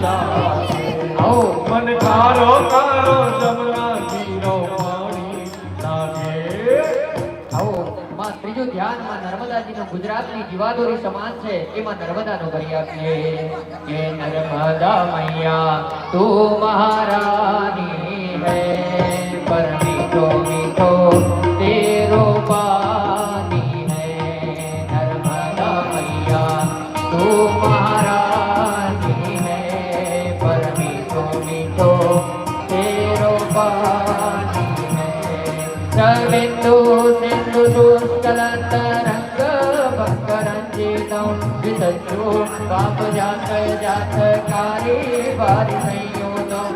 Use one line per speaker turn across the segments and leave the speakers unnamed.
મન કારો કારો જમના જીરો પાણી લાગે.
આવો માં ત્રીજું ધ્યાન માં નર્મદાજીનું ગુજરાતની જીવાદોરી સમાન છે એમાં નર્મદાનું કરી આપીએ કે નર્મદા મૈયા તું મહારાની હૈ પર મીઠો મીઠો તેરો પાની હૈ. નર્મદા મૈયા તું મહારાની હૈ પર મીઠો મીઠો તેરો પાની હૈ. સવિંદુ સિંધુ दुष्कलंतरंग भक्करंजितं विदस्सु पाप जात जातकारी वारि संयोगं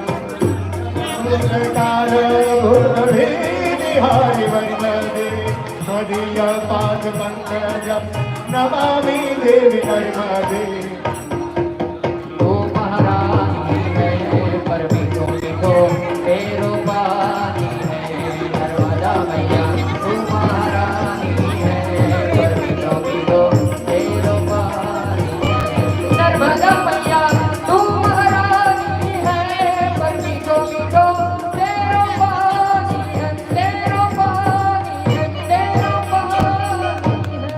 सरकार भूर्भुवि निहारि वरदे स्वदीय पाद पंकजं नमामि देवी नर्मदे.
तू महारानी है पर मीठो मीठो तेरो पानी है. नर्मदा मैया तू महारानी है पर मीठो मीठो तेरो पानी है. नर्मदा मैया तू महारानी है पर मीठो मीठो तेरो पानी है. तेरो पानी है तेरो पानी है.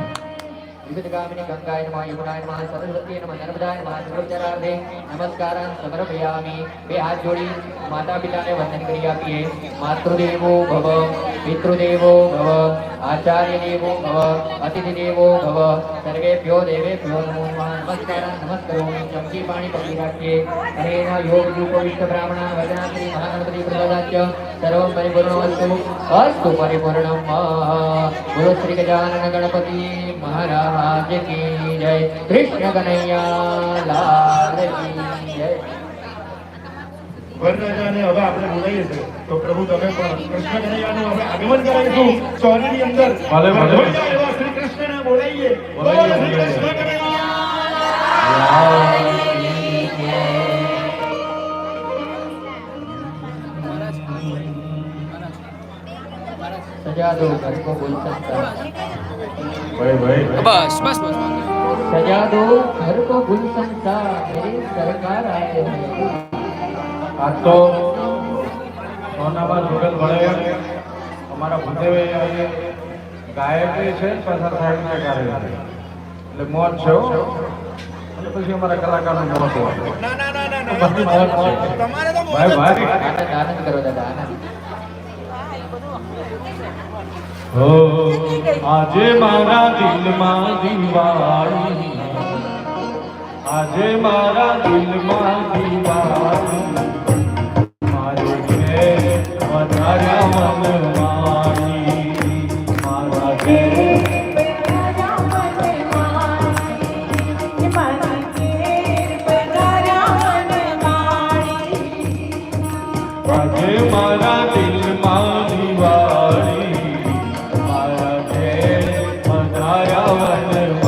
विविधगामिनी गंगाय नमः यमुनाय नमः सरस्वती नमः नर्मदाय नमः सर्वचरार्थे नमस्कारान् समर्पयामि. બે હાથ જોડી માતા પિતાને વંદન કરી આપીએ. માતૃદેવો ભવ પિતૃદેવો ભવ આચાર્ય દેવો ભવ અતિથિ દેવો ભવ સર્વેભ્યો દેવેભ્યો નમો નમઃ. નમસ્કારાन् નમસ્કરોમિ. ચમચી પાણી પકડી રાખીએ. હરેન યોગ રૂપ વિષ્ટ બ્રાહ્મણ વદના શ્રી મહાગણપતિ પ્રસાદાચ્ય સર્વં પરિપૂર્ણમસ્તુ. અસ્તુ પરિપૂર્ણમ. બોલો શ્રી ગજાનન ગણપતિ મહારાજ કી જય. કૃષ્ણ કનૈયા લાલ કી જય.
વરરાજાને હવે આપણે બોલાવીએ છીએ તો પ્રભુ તમે પણ કૃષ્ણ કનૈયાનું હવે આગમન કરાવીશું ચોરીની અંદર. ભલે ભલે એવા શ્રી કૃષ્ણને બોલાવીએ. બોલો શ્રી કૃષ્ણ કનૈયા.
सजा दो घर को गुलशन
ભાઈ ભાઈ
બસ બસ બસ
सजा दो घर को गुलशन सा मेरी सरकार आए हैं.
આ તો સોનામાં જોડેલ વડે અમારા ભૂદેવે ગાયત્રી છે પાછા સાહેબના કાર્ય એટલે મોજ છે હો. અને પછી અમારા કલાકારનું મોજ હોય. બધી મોજ છે ભાઈ ભાઈ.
आनंद आनंद करो दादा आनंद.
હો આજે મારા દિલમાં દિવાળી, આજે મારા દિલમાં દિવાળી, મારે ઘેર વધાર્યા મનમાની, મારા ઘેર આજે મારા દિલમાં દિવાળી, મારા ઘેર વધાર્યા મનમાની.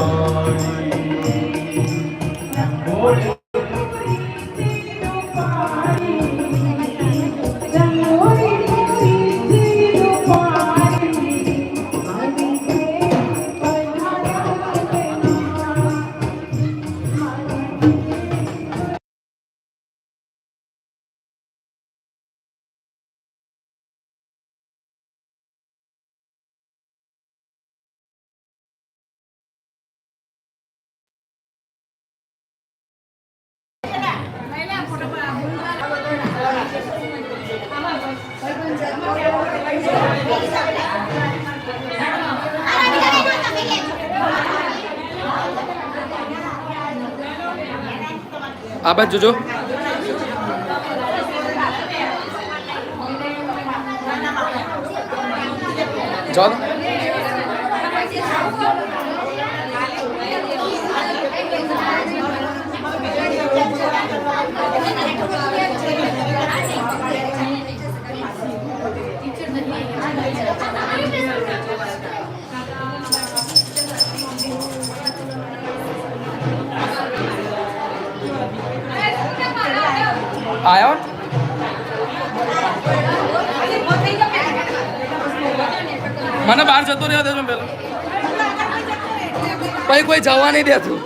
આ બાજુ જોજો. જાઓ. આયો મને બહાર જતો રહ્યા દેજો પેલા પછી કોઈ જવા નહીં દેતું.